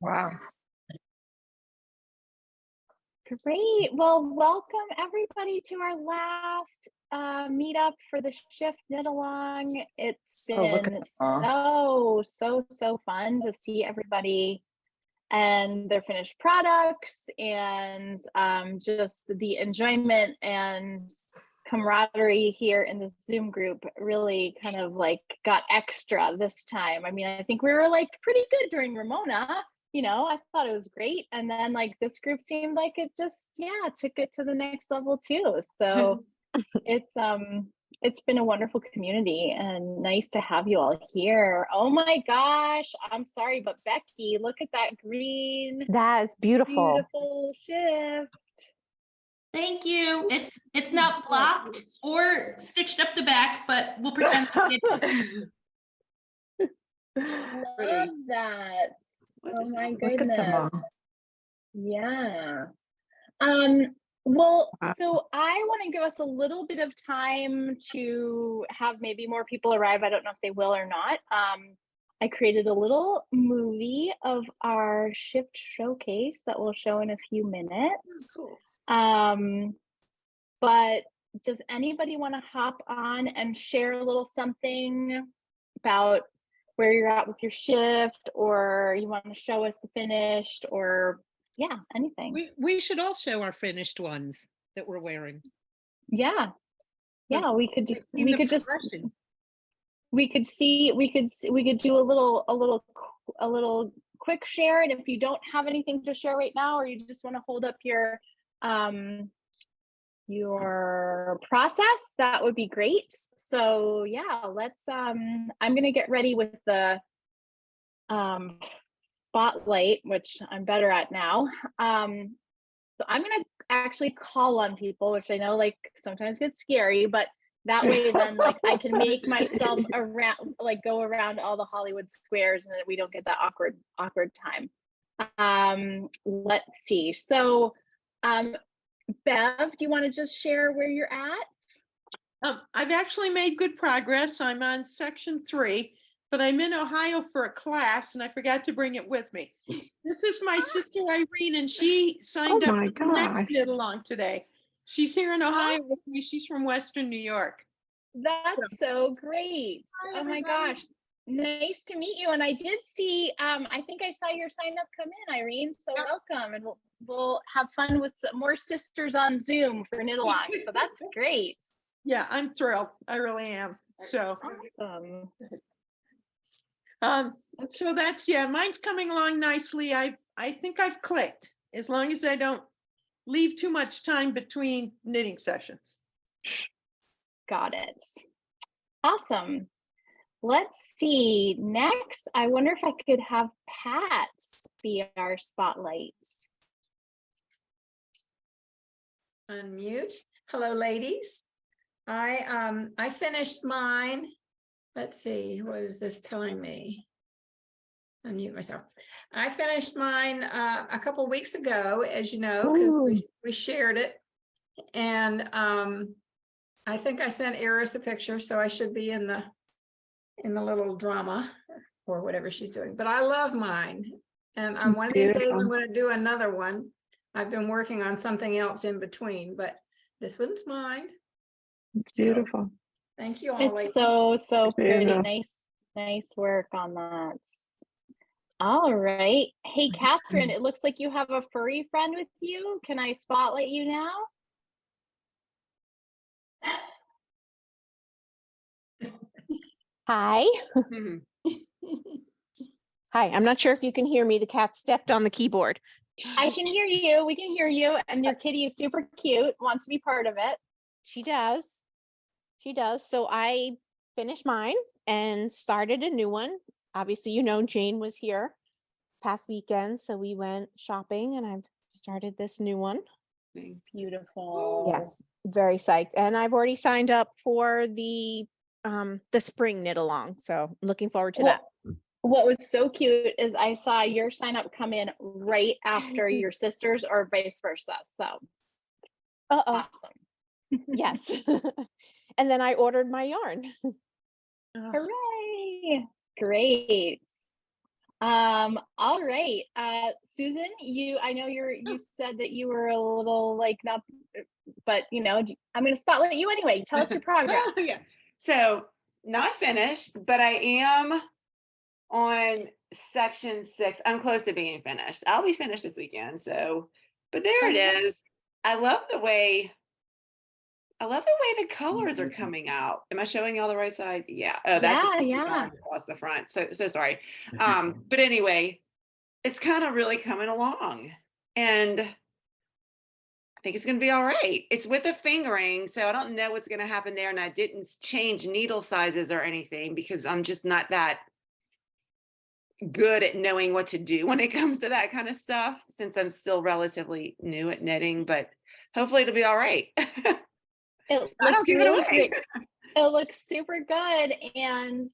Wow. Great. Well, welcome everybody to our last meetup for the Shift Knit Along. It's been so fun to see everybody and their finished products, and just the enjoyment and camaraderie here in the Zoom group really kind of like got extra this time. I mean, I think we were like pretty good during Ramona. You know, I thought it was great. And then like this group seemed like it just, took it to the next level too. So it's been a wonderful community and nice to have you all here. Oh my gosh, I'm sorry, but Becky, look at that green. That is beautiful. Beautiful shift. Thank you. It's not blocked or stitched up the back, but we'll pretend it is. Love that. Oh my goodness. Yeah. Well, so I want to give us a little bit of time to have maybe more people arrive. I don't know if they will or not. I created a little movie of our Shift showcase that we'll show in a few minutes. But does anybody want to hop on and share a little something about where you're at with your shift, or you want to show us the finished, or anything? We should all show our finished ones that we're wearing. Yeah, we could do. We could do a little quick share, and if you don't have anything to share right now, or you just want to hold up your process, that would be great. So let's I'm gonna get ready with the spotlight, which I'm better at now. So I'm gonna actually call on people, which I know like sometimes gets scary, but that way then like I can make myself around, like go around all the Hollywood squares, and then we don't get that awkward time. Let's see. So Bev, do you want to just share where you're at? I've actually made good progress. I'm on section 3, but I'm in Ohio for a class and I forgot to bring it with me. This is my sister Irene, and she signed up for the next knit along today. She's here in Ohio with me. She's from Western New York. That's so great. Hi, oh my gosh. Nice to meet you. And I did see, I think I saw your sign up come in, Irene. So welcome, and we'll have fun with some more sisters on Zoom for knit along. So that's great. Yeah, I'm thrilled. I really am. So awesome. So that's mine's coming along nicely. I think I've clicked, as long as I don't leave too much time between knitting sessions. Got it. Awesome. Let's see. Next, I wonder if I could have Pat be our spotlight. Unmute. Hello, ladies. I finished mine. Let's see, what is this telling me? Unmute myself. I finished mine a couple weeks ago, as you know, because we shared it, and I think I sent Iris a picture, so I should be in the little drama or whatever she's doing. But I love mine, and one of these days I'm going to do another one. I've been working on something else in between, but this one's mine. It's beautiful. So, thank you all. It's so pretty. Nice work on that. All right. Hey, Catherine, it looks like you have a furry friend with you. Can I spotlight you now? Hi. Hi, I'm not sure if you can hear me. The cat stepped on the keyboard. I can hear you. We can hear you. And your kitty is super cute, wants to be part of it. She does. So I finished mine and started a new one. Obviously, you know, Jane was here past weekend, so we went shopping and I've started this new one. Beautiful. Yes, very psyched. And I've already signed up for the spring knit along, so I'm looking forward to that. What was so cute is I saw your sign up come in right after your sister's, or vice versa. So awesome. Yes. And then I ordered my yarn. Hooray. Great. All right. Susan, I know you said that you were a little like not, but I'm going to spotlight you anyway. Tell us your progress. Yeah. So not finished, but I am on section 6. I'm close to being finished. I'll be finished this weekend. So, but there it is. I love the way the colors are coming out. Am I showing y'all the right side? Yeah. Oh, that's Yeah. across the front. So sorry. But anyway, it's kind of really coming along, and I think it's going to be all right. It's with the fingering, so I don't know what's going to happen there. And I didn't change needle sizes or anything because I'm just not that good at knowing what to do when it comes to that kind of stuff, since I'm still relatively new at knitting, but hopefully it'll be all right. It looks really great. It looks super good. And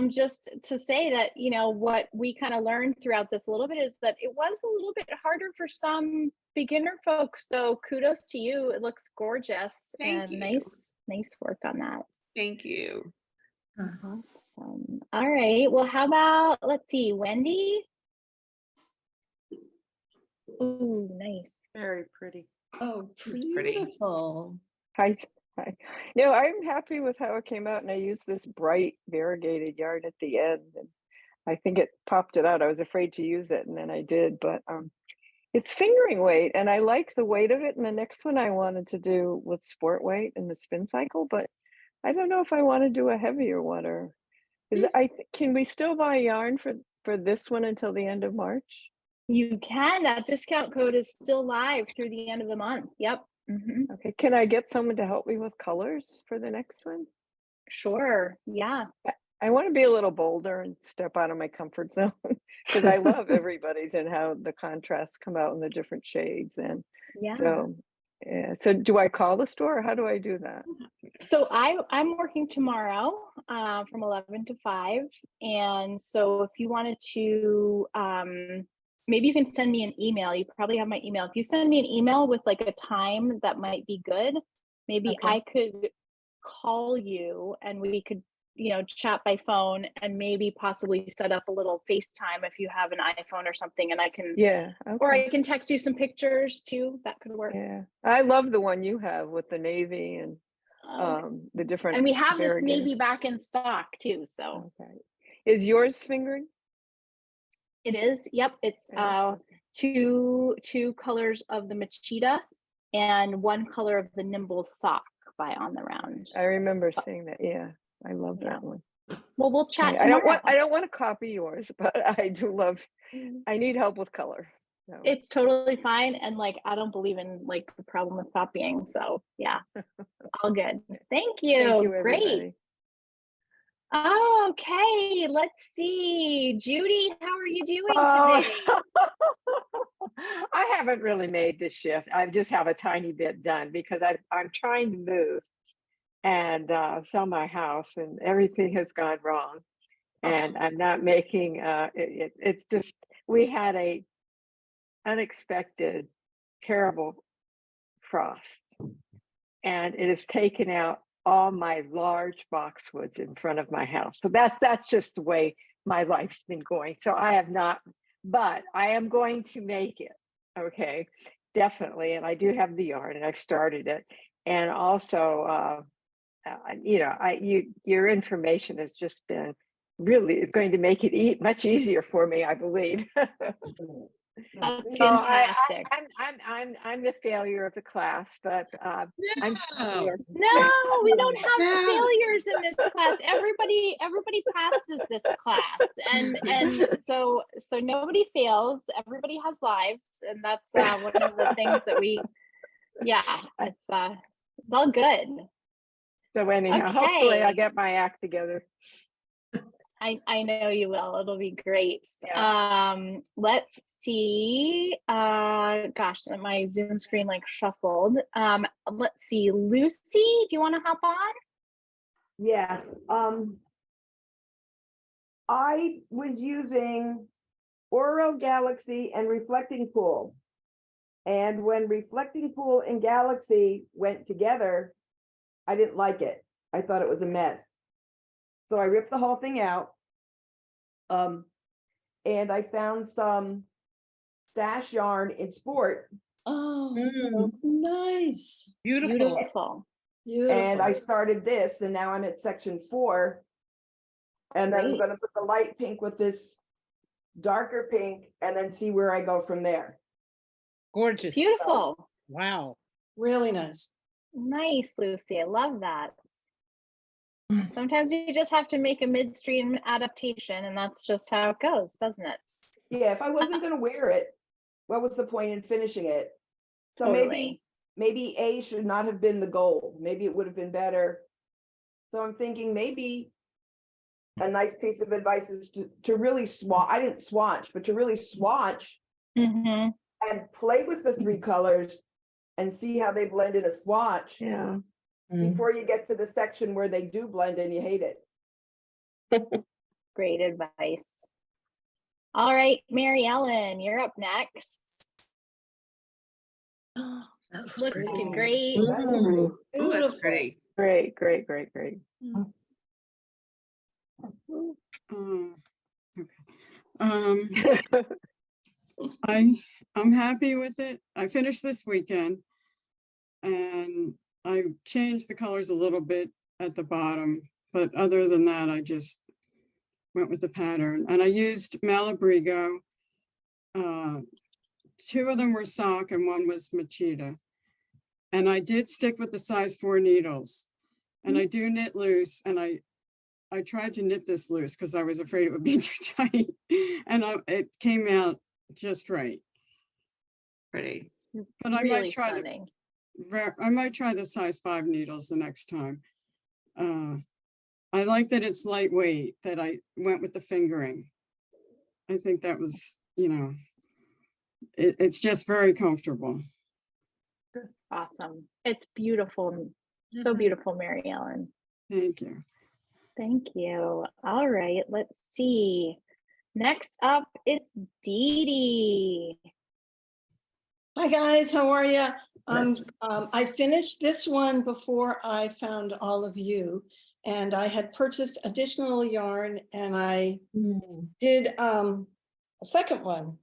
just to say that, what we kind of learned throughout this a little bit is that it was a little bit harder for some beginner folks. So kudos to you. It looks gorgeous. Thank you. Nice work on that. Thank you. All right. Well, how about, let's see, Wendy? Ooh, nice. Very pretty. Oh, It's pretty. beautiful. Hi. No, I'm happy with how it came out, and I used this bright variegated yarn at the end, and I think it popped it out. I was afraid to use it, and then I did, but it's fingering weight, and I like the weight of it. And the next one I wanted to do with sport weight in the spin cycle, but I don't know if I want to do a heavier one, or can we still buy yarn for this one until the end of March? You can. That discount code is still live through the end of the month. Yep. Okay. Can I get someone to help me with colors for the next one? Sure. Yeah. I want to be a little bolder and step out of my comfort zone because I love everybody's and how the contrasts come out in the different shades. And so do I call the store, or how do I do that? So I'm working tomorrow from 11 to 5. And so if you wanted to, maybe you can send me an email. You probably have my email. If you send me an email with like a time that might be good, maybe I could call you and we could, chat by phone and maybe possibly set up a little FaceTime if you have an iPhone or something, and I can, or I can text you some pictures too. That could work. Yeah, I love the one you have with the navy and the different. And we have this navy back in stock too. So is yours fingering? It is. Yep. It's two colors of the Machida and one color of the Nimble sock by On the Round. I remember seeing that. Yeah, I love that one. Well, we'll chat. I don't want to copy yours, but I do love. I need help with color. So. It's totally fine, and I don't believe in the problem with copying. So yeah, all good. Thank you. Thank you, great. everybody. Okay, let's see. Judy, how are you doing today? I haven't really made this shift. I just have a tiny bit done because I'm trying to move and sell my house, and everything has gone wrong. And I'm not making it's just, we had a unexpected terrible frost, and it has taken out all my large boxwoods in front of my house. So that's just the way my life's been going. So I have not, but I am going to make it. Okay, definitely. And I do have the yarn, and I've started it. And also, your information has just been really going to make it much easier for me, I believe. That's fantastic. I'm the failure of the class, but I'm still no, we don't have failures in this class. Everybody passes this class, and so nobody fails. Everybody has lives, and that's one of the things that it's all good. So anyhow, hopefully I get my act together. I know you will. It'll be great. Yeah. Let's see. Gosh, my Zoom screen shuffled. Let's see. Lucy, do you want to hop on? Yes. I was using Oro Galaxy and Reflecting Pool. And when Reflecting Pool and Galaxy went together, I didn't like it. I thought it was a mess. So I ripped the whole thing out. and I found some stash yarn in sport, Oh, so nice. Beautiful. Beautiful. and I Beautiful. started this, and now I'm at section 4. And then I'm Great. gonna put the light pink with this darker pink and then see where I go from there. Gorgeous. Beautiful. Wow. Really nice. Nice, Lucy. I love that. Sometimes you just have to make a midstream adaptation, and that's just how it goes, doesn't it? Yeah, if I wasn't gonna wear it, what was the point in finishing it? So Totally. maybe A should not have been the goal. Maybe it would have been better. So I'm thinking maybe a nice piece of advice is to really swatch. I didn't swatch, but to really swatch Mm-hmm. and play with the 3 colors and see how they blend in a swatch Yeah. before you get to the section where they do blend and you hate it. Great advice. All right, Mary Ellen, you're up next. Oh, that's Looking pretty. great. That's Ooh, pretty. Ooh, that's Beautiful. pretty. great, great, great, great. Okay. I'm happy with it. I finished this weekend and I changed the colors a little bit at the bottom, but other than that, I just went with the pattern and I used Malabrigo. 2 of them were sock and 1 was Machida. And I did stick with the size 4 needles and I do knit loose, and I tried to knit this loose because I was afraid it would be too tight, and it came out just right. Pretty. But I Really might try stunning. the size 5 needles the next time. I like that it's lightweight, that I went with the fingering. I think that was, it's just very comfortable. Awesome. It's beautiful. So beautiful, Mary Ellen. Thank you. Thank you. All right, let's see. Next up, it's Dee Dee. Hi, guys. How are you? That's- I finished this one before I found all of you, and I had purchased additional yarn, and I did a second one.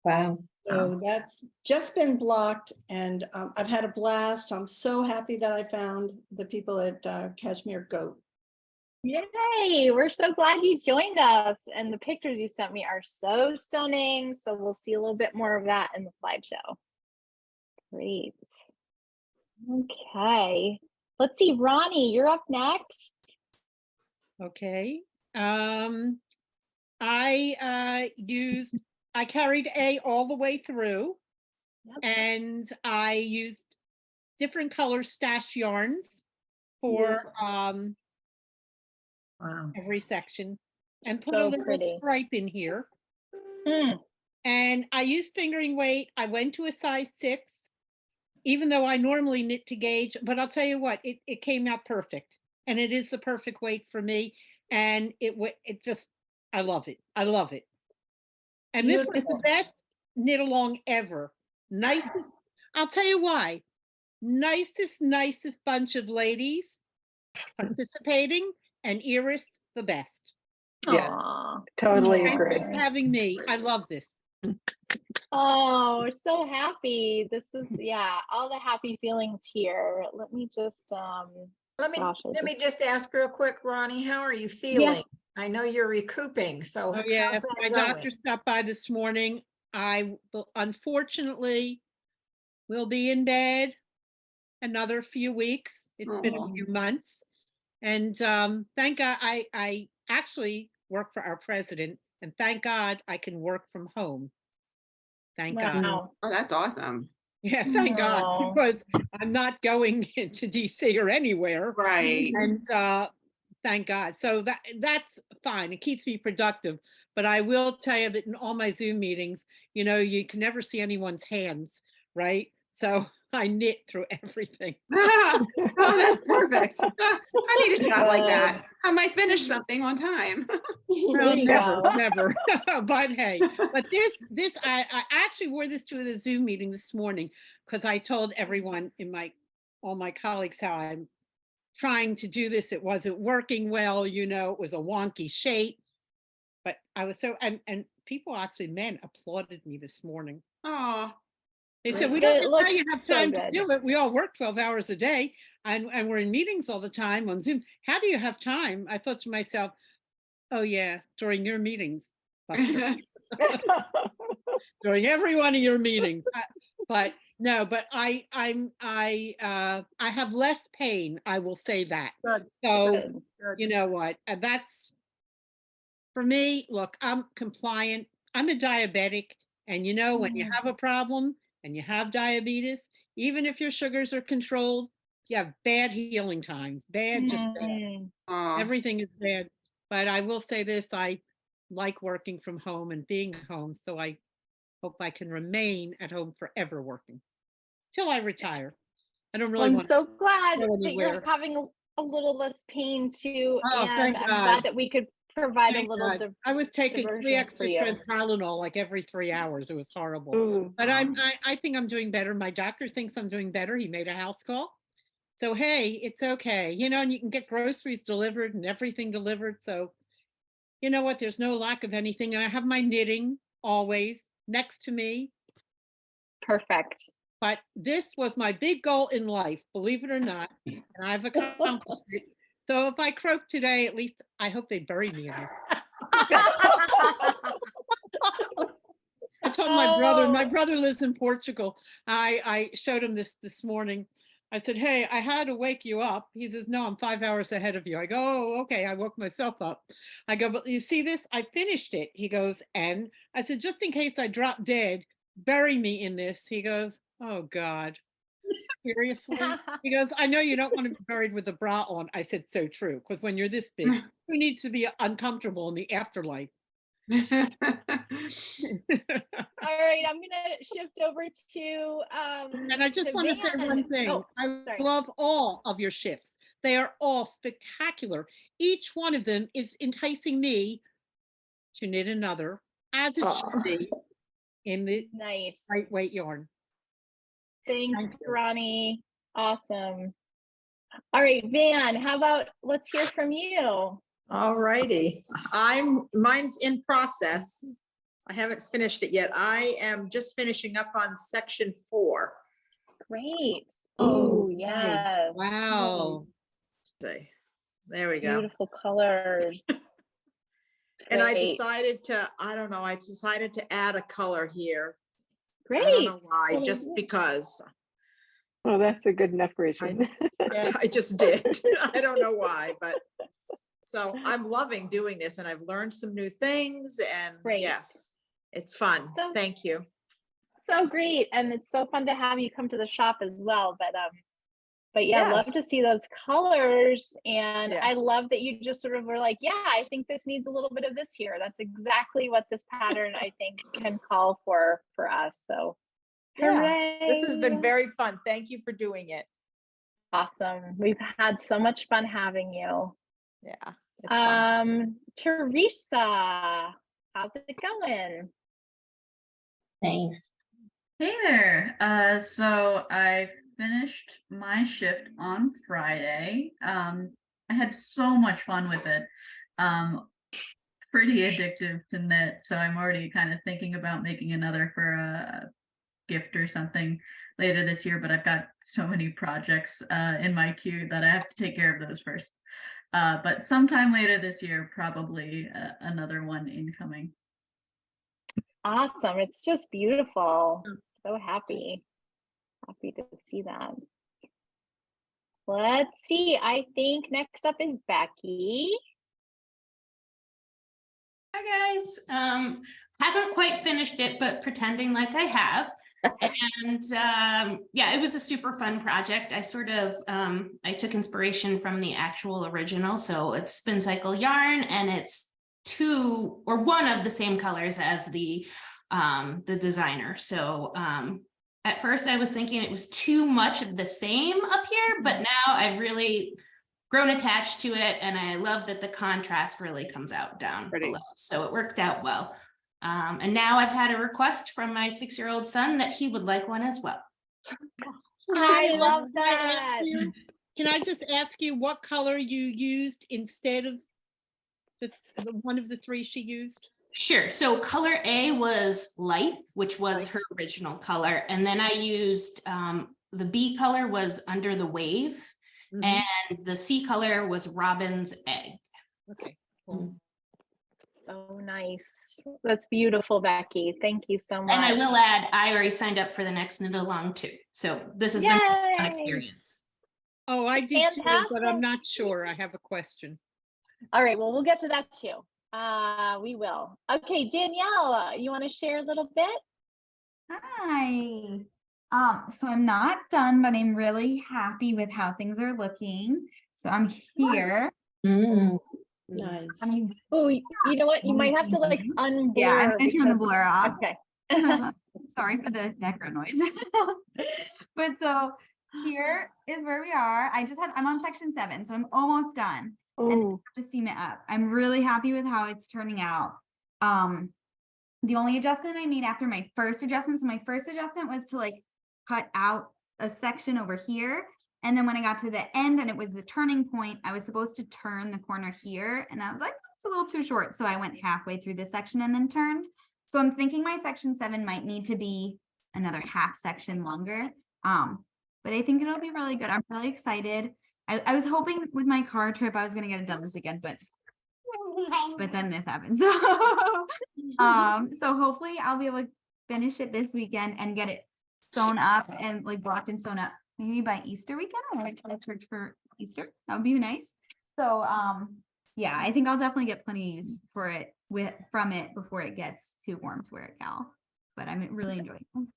Wow. So that's just been blocked, and I've had a blast. I'm so happy that I found the people at Cashmere Goat. Yay, we're so glad you joined us. And the pictures you sent me are so stunning. So we'll see a little bit more of that in the slideshow. Great. Okay. Let's see, Ronnie, you're up next. Okay. I carried A all the way through. Yep. And I used different color stash yarns for every section, and put a So little pretty. stripe in here. Mm. And I used fingering weight. I went to a size 6, even though I normally knit to gauge, but I'll tell you what, it came out perfect. And it is the perfect weight for me. And I love it. I love it. And this was the best knit along ever. Nicest, I'll tell you why. Nicest bunch of ladies participating, and Iris the best. Yeah. Aw. Totally Thanks agree. for having me. I love this. Oh, we're so happy. This is, yeah, all the happy feelings here. Let me just, Let me gosh, I just ask real quick, Ronnie, how are you feeling? I know you're recouping, so Oh how's yes, that my going? doctor stopped by this morning. I unfortunately will be in bed another few weeks. It's been a few months. And thank God I actually work for our president, and thank God I can work from home. Thank God. Wow. Oh, that's awesome. Yeah, thank God, Aw. because I'm not going to DC or anywhere. Right. And thank God. So that's fine. It keeps me productive. But I will tell you that in all my Zoom meetings, you can never see anyone's hands, right? So I knit through everything. Oh, that's perfect. I need a job like that. I might finish something on time. Well, There you never, go. never. But hey, but this I actually wore this to the Zoom meeting this morning because I told everyone all my colleagues how I'm trying to do this. It wasn't working well, it was a wonky shape. But I was so and people actually, men applauded me this morning. Oh, They said, we It don't know how you looks have so time to good. do it. We all work 12 hours a day and we're in meetings all the time on Zoom. How do you have time? I thought to myself, oh yeah, during your meetings, Buster. During every one of your meetings. But no, but I have less pain. I will say that. Good, So Good. you know what? That's for me. Look, I'm compliant. I'm a diabetic, and you know when you have a problem and you have diabetes, even if your sugars are controlled, you have bad healing times. Bad, just bad. Mm. oh. Everything is bad. But I will say this: I like working from home and being home, so I hope I can remain at home forever working till I retire. I don't Well, really I'm want so glad go that you're anywhere. having a little less pain too, Oh, and thank I'm God. glad that we could provide Thank a little God. I was taking 3 diversion extra for you. strength Tylenol like every 3 hours. It was horrible. Ooh. But I think I'm doing better. My doctor thinks I'm doing better. He made a house call. So hey, it's okay. You know, and you can get groceries delivered and everything delivered. So you know what? There's no lack of anything. And I have my knitting always next to me. Perfect. But this was my big goal in life, believe it or not, and I've accomplished it. So if I croak today, at least I hope they bury me in this. I told my brother lives in Portugal. I showed him this morning. I said, hey, I had to wake you up. He says, no, I'm 5 hours ahead of you. I go, oh, okay. I woke myself up. I go, but you see this? I finished it. He goes, and I said, just in case I drop dead, bury me in this. He goes, oh God, seriously? He goes, I know you don't want to be buried with a bra on. I said, so true. Because when you're this big, who needs to be uncomfortable in the afterlife? All right, I'm gonna shift over to and I just want to say one thing. Oh, I sorry. love all of your shifts. They are all spectacular. Each one of them is enticing me to knit another, as it should be, in the Nice. lightweight yarn. Thanks, Thank you. Ronnie. Awesome. All right, Van, how about let's hear from you? All righty. Mine's in process. I haven't finished it yet. I am just finishing up on section 4. Great. Oh, yes. Wow. See, there we go. Beautiful colors. And I Great. decided to, I don't know, I decided to add a color here. Great. I don't know why, just because. Oh, that's a good enough reason. I just did. I don't know why, but so I'm loving doing this and I've learned some new things and Great. yes, it's fun. So- Thank you. So great. And it's so fun to have you come to the shop as well. But yeah, Yes. love to see those colors. And I Yes. love that you just sort of were like, yeah, I think this needs a little bit of this here. That's exactly what this pattern I think can call for us. So Yeah, hooray. this has been very fun. Thank you for doing it. Awesome. We've had so much fun having you. Yeah, it's fun. Teresa, how's it going? Thanks. Hey there. So I finished my shift on Friday. I had so much fun with it. Pretty addictive to knit. So I'm already kind of thinking about making another for a gift or something later this year, but I've got so many projects in my queue that I have to take care of those first. But sometime later this year, probably another one incoming. Awesome. It's just beautiful. So happy to see that. Let's see. I think next up is Becky. Hi guys. Haven't quite finished it, but pretending like I have. And yeah, it was a super fun project. I sort of I took inspiration from the actual original. So it's spin cycle yarn and it's one of the same colors as the designer. So at first I was thinking it was too much of the same up here, but now I've really grown attached to it and I love that the contrast really comes out down below. So it worked out well. And now I've had a request from my 6-year-old son that he would like one as well. I love that. Can I just ask you what color you used instead of the one of the 3 she used? Sure. So color A was light, which was her original color. And then I used the B color was Under the Wave, and the C color was Robin's Egg. Okay. Cool. So nice. That's beautiful, Becky. Thank you so much. And I will add, I already signed up for the next knit along too. So this has been a fun experience. Oh, I did too, but I'm not sure. I have a question. All right, well, we'll get to that too. We will. Okay, Danielle, you want to share a little bit? Hi. So I'm not done, but I'm really happy with how things are looking. So I'm here. Nice. I mean, oh, you know what? You might have to like unblur. Yeah, I'm gonna turn the because- blur off. Okay. Sorry for the background noise. But so here is where we are. I'm on section 7, so I'm almost done. And I have to seam it up. I'm really happy with how it's turning out. The only adjustment I made after my first adjustment, so my first adjustment was to like cut out a section over here. And then when I got to the end and it was the turning point, I was supposed to turn the corner here. And I was like, it's a little too short. So I went halfway through the section and then turned. So I'm thinking my section 7 might need to be another half section longer. But I think it'll be really good. I'm really excited. I was hoping with my car trip, I was going to get it done this weekend, but then this happened. So, so hopefully I'll be able to finish it this weekend and get it sewn up and like blocked and sewn up maybe by Easter weekend. I went to the church for Easter. That would be nice. So, yeah, I think I'll definitely get plenty of use for it from it before it gets too warm to wear it, Cal. But I'm really enjoying it.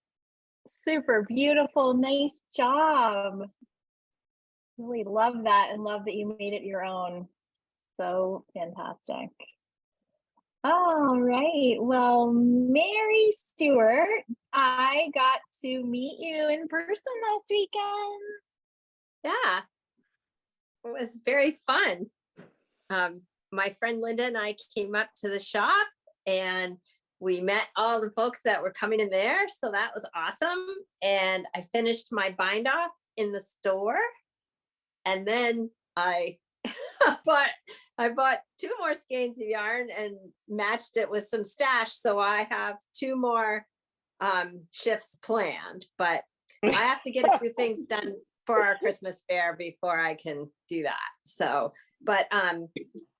Super beautiful. Nice job. Really love that and love that you made it your own. So fantastic. All right. Well, Mary Stewart, I got to meet you in person last weekend. Yeah, it was very fun. My friend Linda and I came up to the shop and we met all the folks that were coming in there. So that was awesome. And I finished my bind off in the store. And then I bought 2 more skeins of yarn and matched it with some stash. So I have 2 more shifts planned, but I have to get a few things done for our Christmas fair before I can do that. So, but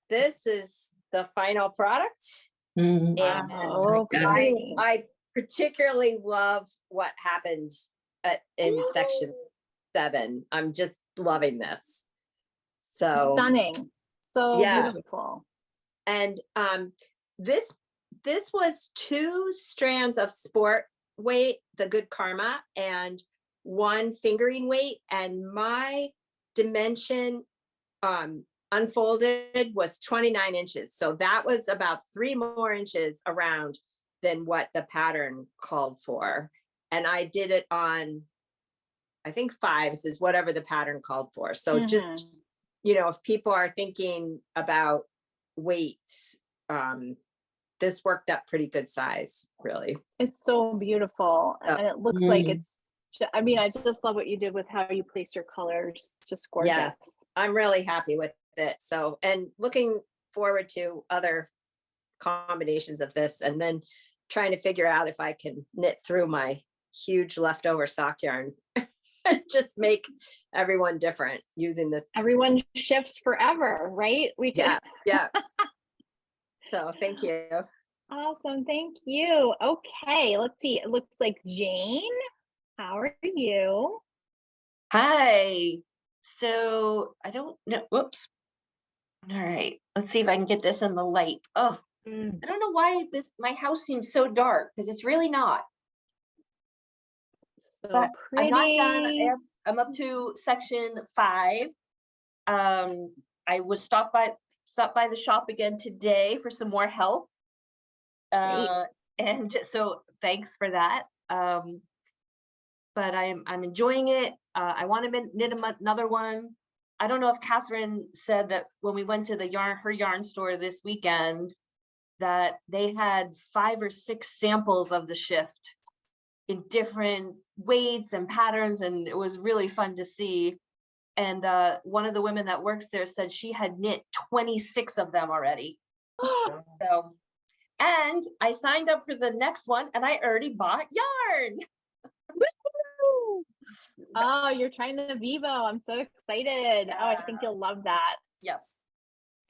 this is the final product. And I particularly love what happened in section 7. I'm just loving this. So stunning. So yeah. beautiful. And this was 2 strands of sport weight, the Good Karma, and 1 fingering weight, and my dimension unfolded was 29 inches. So that was about 3 more inches around than what the pattern called for. And I did it on, I think 5s is whatever the pattern called for. So just, you know, if people are thinking about weights, this worked up pretty good size, really. It's so beautiful. And it looks like it's, I mean, I just love what you did with how you placed your colors. It's just gorgeous. Yeah, I'm really happy with it. So, and looking forward to other combinations of this, and then trying to figure out if I can knit through my huge leftover sock yarn and just make everyone different using this. Everyone shifts forever, right? We can. Yeah. So thank you. Awesome. Thank you. Okay, let's see. It looks like Jane. How are you? Hi. So I don't know. Whoops. All right. Let's see if I can get this in the light. Oh, I don't know why my house seems so dark, because it's really not. So but pretty. I'm not done. I'm up to section 5. I was stopped by the shop again today for some more help. And so thanks for that. But I'm enjoying it. I want to knit another one. I don't know if Catherine said that when we went to her yarn store this weekend, that they had 5 or 6 samples of the shift in different weights and patterns, and it was really fun to see. And one of the women that works there said she had knit 26 of them already. So And I signed up for the next one and I already bought yarn. Oh, you're trying the Vivo. I'm so excited. Oh, I think you'll love that. Yep.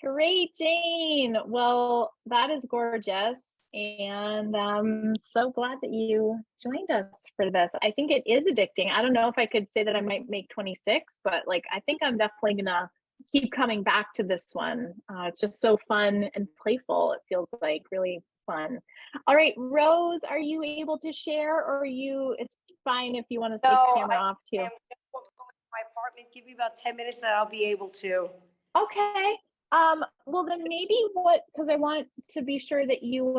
Great, Jane. Well, that is gorgeous. And I'm so glad that you joined us for this. I think it is addicting. I don't know if I could say that I might make 26, but like, I think I'm definitely gonna keep coming back to this one. It's just so fun and playful. It feels like really fun. All right, Rose, are you able to share, or are you, it's fine if you want to take the camera off too. I'm just going to my apartment. Give me about 10 minutes and I'll be able to. Okay. Well then maybe because I want to be sure that you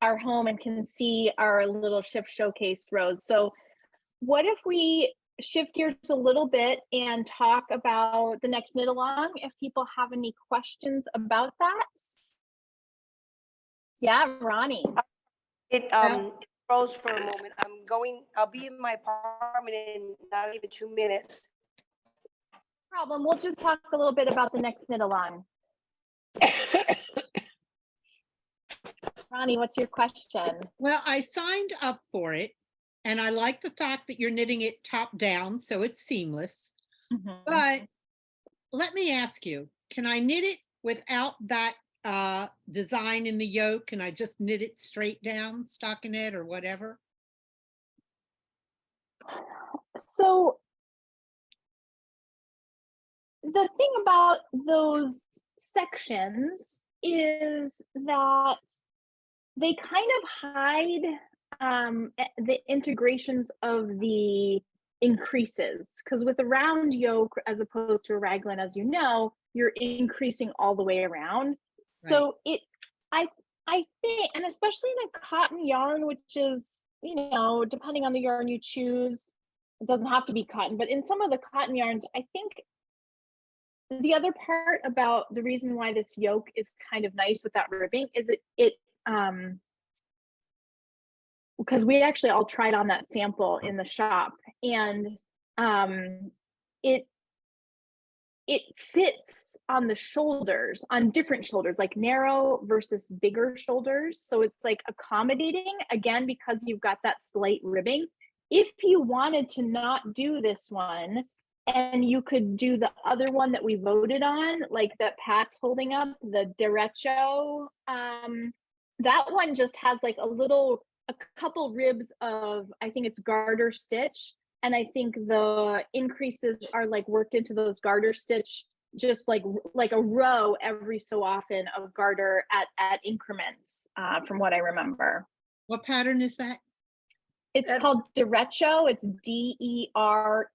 are home and can see our little shift showcase, Rose. So what if we shift gears a little bit and talk about the next knit along, if people have any questions about that? Yeah, Ronnie. It froze for a moment. I'll be in my apartment in not even 2 minutes. Problem. We'll just talk a little bit about the next knit along. Ronnie, what's your question? Well, I signed up for it and I like the fact that you're knitting it top down, so it's seamless. But let me ask you, can I knit it without that design in the yoke? Can I just knit it straight down, stockinette or whatever? So the thing about those sections is that they kind of hide the integrations of the increases, because with a round yoke as opposed to a raglan, as you know, you're increasing all the way around. Right. So I think, and especially in a cotton yarn, which is, you know, depending on the yarn you choose, it doesn't have to be cotton, but in some of the cotton yarns, I think the other part about the reason why this yoke is kind of nice with that ribbing is it because we actually all tried on that sample in the shop, and it fits on the shoulders, on different shoulders, like narrow versus bigger shoulders. So it's like accommodating, again, because you've got that slight ribbing. If you wanted to not do this one, and you could do the other one that we voted on, like that Pat's holding up, the derecho, that one just has like a couple ribs of, I think it's garter stitch. And I think the increases are like worked into those garter stitch, just like a row every so often of garter at increments, from what I remember. What pattern is that? It's called derecho. It's DERECHO.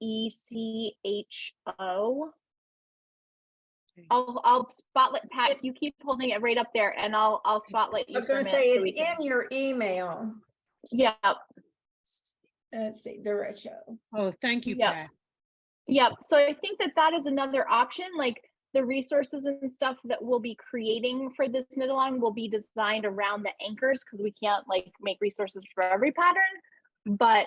I'll spotlight, Pat, you keep holding it right up there and I'll spotlight you. I was going to say it's in your email. Yeah. Let's see, derecho. Oh, thank you, Pat. Yep. So I think that is another option. Like the resources and stuff that we'll be creating for this knit along will be designed around the anchors, because we can't like make resources for every pattern. But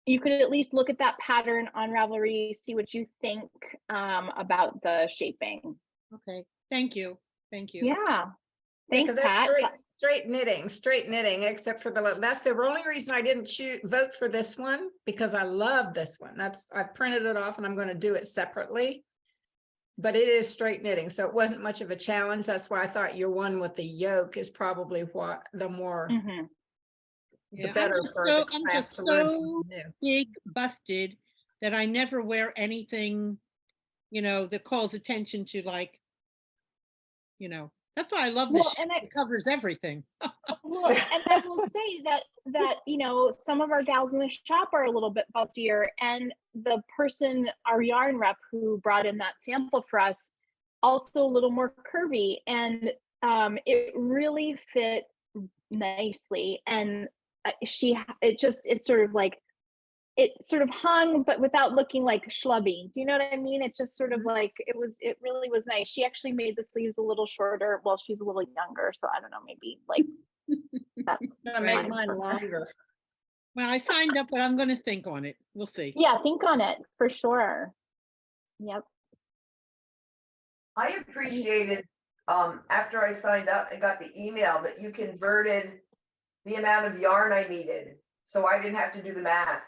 you could at least look at that pattern on Ravelry, see what you think about the shaping. Okay. Thank you. Thank you. Yeah. Thanks, Because that's Pat. straight knitting, except for that's the only reason I didn't vote for this one, because I love this one. I printed it off and I'm going to do it separately, but it is straight knitting. So it wasn't much of a challenge. That's why I thought your one with the yoke is probably what the more, the better for the class to learn something new. Big busted that I never wear anything, you know, that calls attention to, like, you know, that's why I love this. It covers everything. Well, and I will say that you know, some of our gals in the shop are a little bit bustier, and the person, our yarn rep who brought in that sample for us, also a little more curvy, and it really fit nicely. And it sort of hung, but without looking like schlubby. Do you know what I mean? It just sort of like, it really was nice. She actually made the sleeves a little shorter. Well, she's a little younger, so I don't know, maybe like that's gonna make mine longer. Well, I signed up, but I'm going to think on it. We'll see. Yeah, think on it for sure. Yep. I appreciated after I signed up, I got the email that you converted the amount of yarn I needed. So I didn't have to do the math.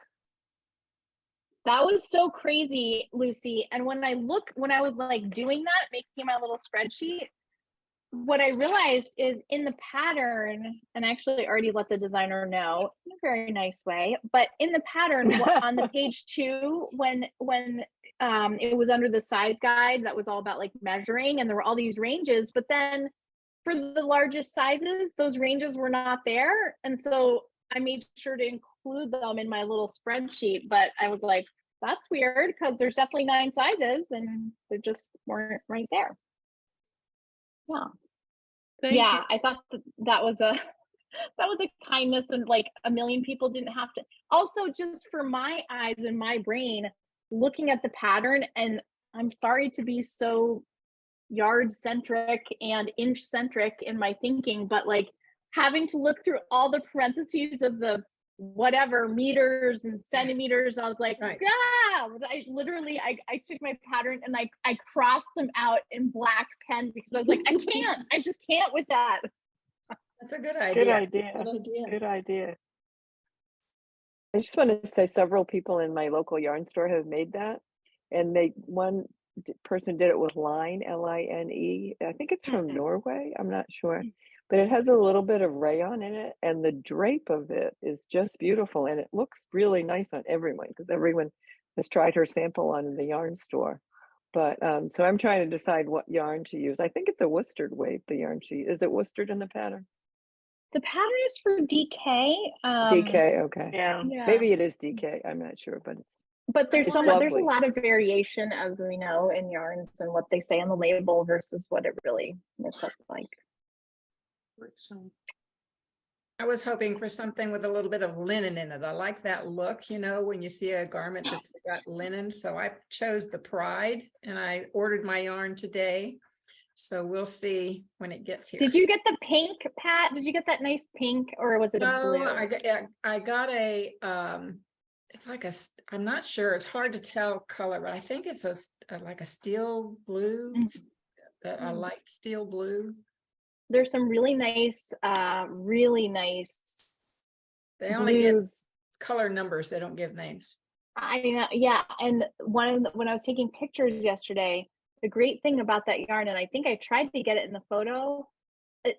That was so crazy, Lucy. And when I was like doing that, making my little spreadsheet, what I realized is in the pattern, and I actually already let the designer know in a very nice way, but in the pattern on the page 2, when it was under the size guide that was all about like measuring, and there were all these ranges, but then for the largest sizes, those ranges were not there. And so I made sure to include them in my little spreadsheet, but I was like, that's weird because there's definitely 9 sizes and they just weren't right there. Yeah. Thank you. I thought that was a kindness, and like a million people didn't have to. Also, just for my eyes and my brain, looking at the pattern, and I'm sorry to be so yard centric and inch centric in my thinking, but like having to look through all the parentheses of the whatever meters and centimeters, I was like, Right. yeah, I literally, I took my pattern and I crossed them out in black pen because I was like, I just can't with that. That's a good idea. Good idea. Good idea. Good idea. I just want to say several people in my local yarn store have made that, and one person did it with line, Line. I think it's from Norway. I'm not sure, but it has a little bit of rayon in it, and the drape of it is just beautiful, and it looks really nice on everyone because everyone has tried her sample on in the yarn store. But so I'm trying to decide what yarn to use. I think it's a worsted weight. The yarn is it worsted in the pattern? The pattern is for DK. DK, okay. Yeah. Maybe it is DK. I'm not sure, but there's it's so much, there's a lovely. lot of variation, as we know, in yarns and what they say on the label versus what it really looks like. I was hoping for something with a little bit of linen in it. I like that look, when you see a garment that's got linen. So I chose the Pride, and I ordered my yarn today. So we'll see when it gets here. Did you get the pink, Pat? Did you get that nice pink, or was it a blue? I got a, it's like I'm not sure. It's hard to tell color, but I think it's like a steel blue, a light steel blue. There's some really nice, They only give blues. color numbers. They don't give names. Yeah. And when I was taking pictures yesterday, the great thing about that yarn, and I think I tried to get it in the photo,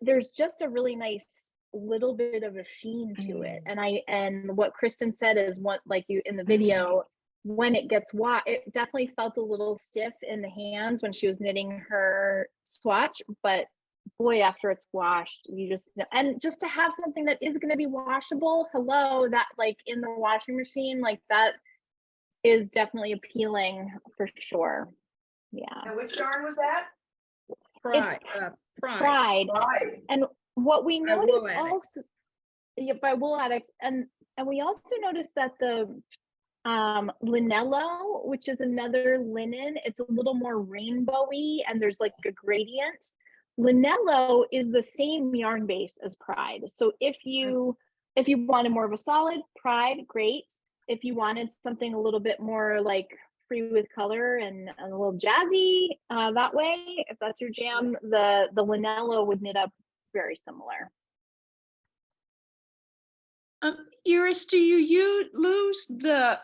there's just a really nice little bit of a sheen to it. And what Kristen said is, what, like you in the video, when it gets washed, it definitely felt a little stiff in the hands when she was knitting her swatch, but boy, after it's washed, you just know. And just to have something that is going to be washable, that like in the washing machine, like that is definitely appealing for sure. Yeah. And which yarn was that? Pride. Pride. And what we By noticed Wool Addicts. also, by Wool Addicts, and we also noticed that the Linello, which is another linen, it's a little more rainbowy and there's like a gradient. Linello is the same yarn base as Pride. So if you wanted more of a solid Pride, great. If you wanted something a little bit more like free with color and a little jazzy that way, if that's your jam, the Linello would knit up very similar. Iris, do you lose the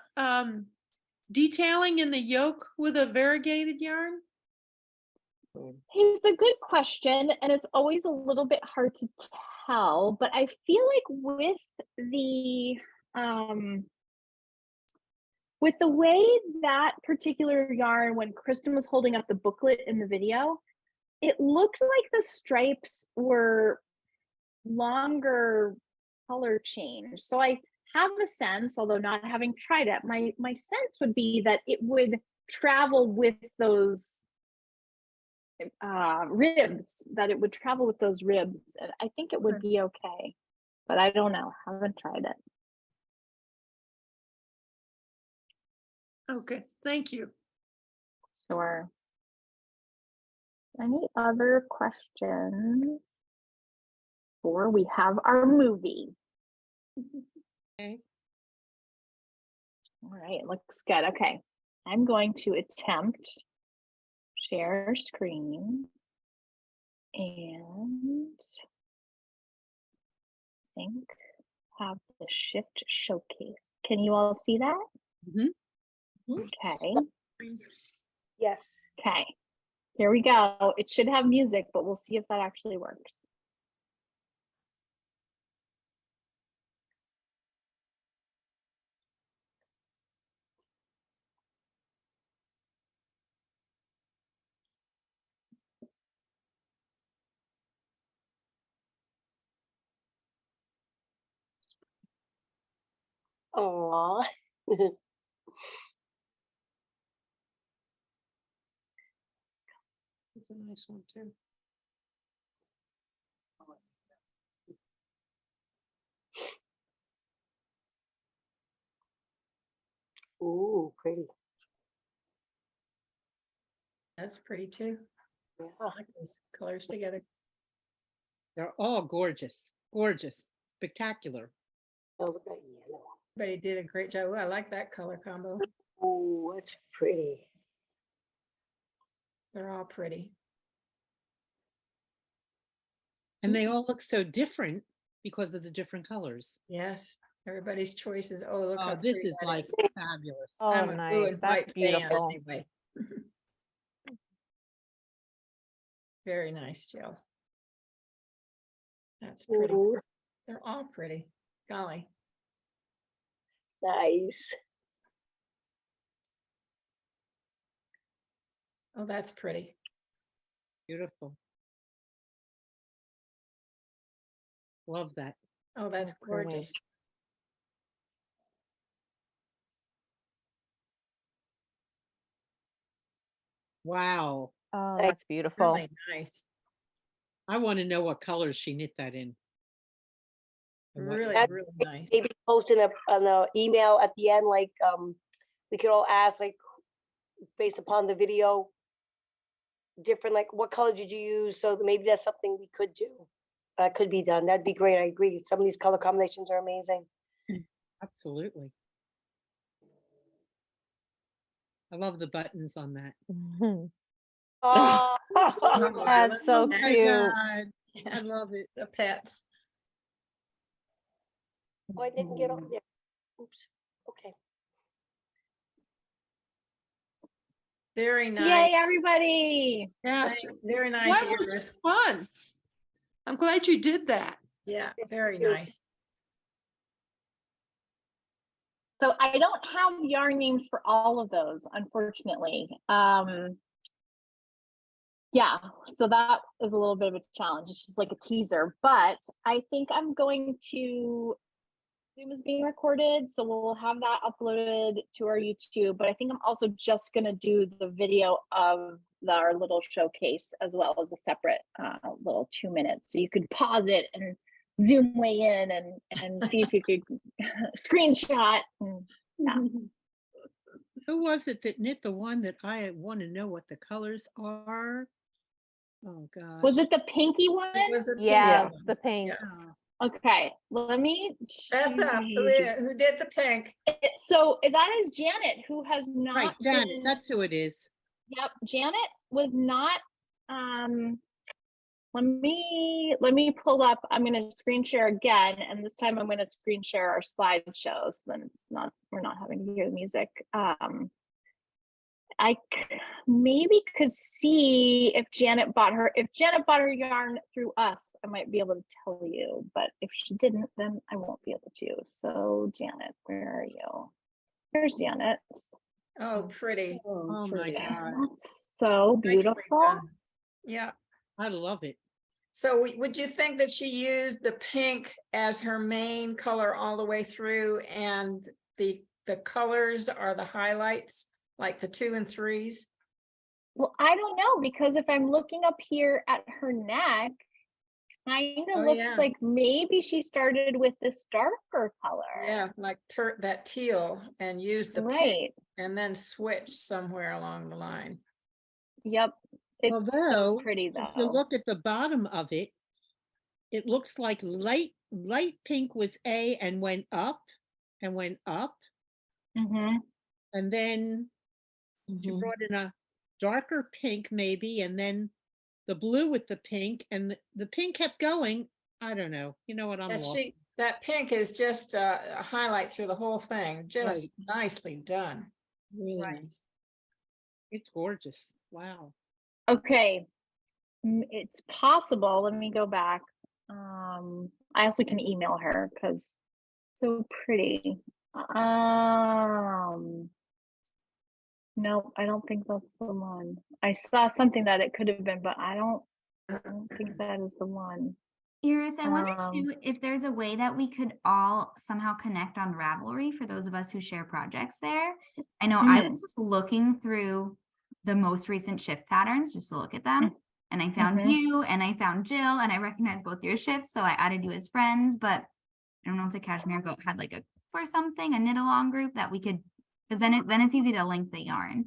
detailing in the yoke with a variegated yarn? It's a good question, and it's always a little bit hard to tell, but I feel like with the way that particular yarn, when Kristen was holding up the booklet in the video, it looked like the stripes were longer color change. So I have a sense, although not having tried it, my sense would be that it would travel with those ribs, and I think it would be okay, but I don't know. Haven't tried it. Okay, thank you. Sure. Any other questions before we have our movie? Okay. All right, looks good. Okay, I'm going to attempt share screen. And I think have the Shift showcase. Can you all see that? Okay. Yes. Okay. Here we go. It should have music, but we'll see if that actually works. Aw. It's a nice one too. Ooh, pretty. That's pretty too. Yeah. I like those colors together. They're all gorgeous, gorgeous, spectacular. Oh, look at yellow. Everybody did a great job. Ooh, I like that color combo. Ooh, that's pretty. They're all pretty. And they all look so different because of the different colors. Yes, everybody's choices. Oh, look how Oh, this pretty is that like is. fabulous. Oh, I'm a blue nice. and That's white fan beautiful. anyway. Very nice, Jill. That's pretty. Ooh, They're all pretty. Golly. nice. Oh, that's pretty. Beautiful. Love that. Oh, that's gorgeous. Wow. Oh, that's beautiful. Really nice. I want to know what colors she knit that in. And what- Really, That's really great. nice. Maybe post in an email at the end, like, we could all ask, like, based upon the video, different, like, what color did you use? So maybe that's something we could do. That could be done. That'd be great. I agree. Some of these color combinations are amazing. Absolutely. I love the buttons on that. Oh, That's so Oh my cute. God. I love it. The pets. oh, I didn't get on there. Oops. Okay. Very nice. Yay, everybody. Yeah. Thanks. Very nice, That was Iris. fun. I'm glad you did that. Yeah, very you. nice. So I don't have yarn names for all of those, unfortunately. Yeah, so that is a little bit of a challenge. It's just like a teaser, but I think I'm going to, Zoom is being recorded, so we'll have that uploaded to our YouTube, but I think I'm also just gonna do the video of our little showcase as well as a separate little 2 minutes. So you could pause it and zoom way in and see if you could screenshot. And, yeah. Who was it that knit the one that I want to know what the colors are? Oh gosh. Was it the pinky one? It was the pink Yes, one. the pink. Yes. Okay, let me. That's up. Who did the pink? So that is Janet, who has not Right, Janet, been- that's who it is. Yep, Janet was not. Let me pull up. I'm going to screen share again, and this time I'm going to screen share our slideshows. So then it's not, we're not having to hear the music. I maybe could see if Janet bought her yarn through us, I might be able to tell you, but if she didn't, then I won't be able to. So Janet, where are you? There's Janet. Oh, pretty. Oh my God. That's so Nicely beautiful. done. Yeah. I love it. So would you think that she used the pink as her main color all the way through, and the colors are the highlights, like the 2 and 3s? Well, I don't know, because if I'm looking up here at her neck, kind of looks like maybe she started with this darker color. Yeah, like that teal, and used the pink Right. and then switched somewhere along the line. Yep. It's Although, so pretty though. if you look at the bottom of it, it looks like light pink was A and went up and went up. Mm-hmm. And then she brought in a darker pink maybe, and then the blue with the pink, and the pink kept going. I don't know. You know what, I'm And lost. that pink is just a highlight through the whole thing. Just nicely done. Really nice. It's gorgeous. Wow. Okay. It's possible. Let me go back. I also can email her because so pretty. No, I don't think that's the one. I saw something that it could have been, but I don't think that is the one. Iris, I wonder too if there's a way that we could all somehow connect on Ravelry for those of us who share projects there. I know I was just looking through the most recent shift patterns just to look at them. And I found you and I found Jill and I recognized both your shifts. So I added you as friends, but I don't know if the Cashmere Goat had like a or something, a knit along group that we could, because then it's easy to link the yarn.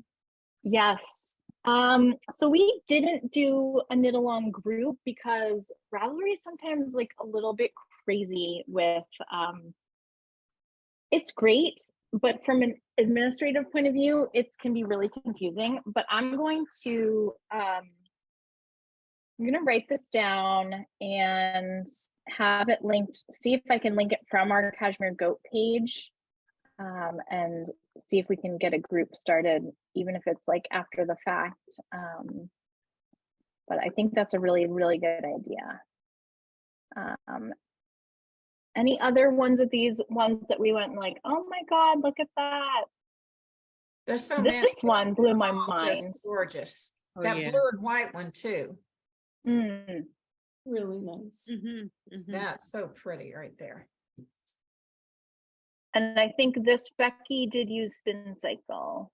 Yes. So we didn't do a knit along group because Ravelry is sometimes like a little bit crazy with it's great, but from an administrative point of view, it can be really confusing. But I'm going to write this down and have it linked, see if I can link it from our Cashmere Goat page, and see if we can get a group started, even if it's like after the fact. But I think that's a really, really good idea. Any other ones of these ones that we went like, oh my God, look at that. There's so this many. one blew my Just mind. gorgeous. Oh, That yeah. blue and white one too. Really nice. Yeah, it's so pretty right there. And I think this Becky did use Spin Cycle.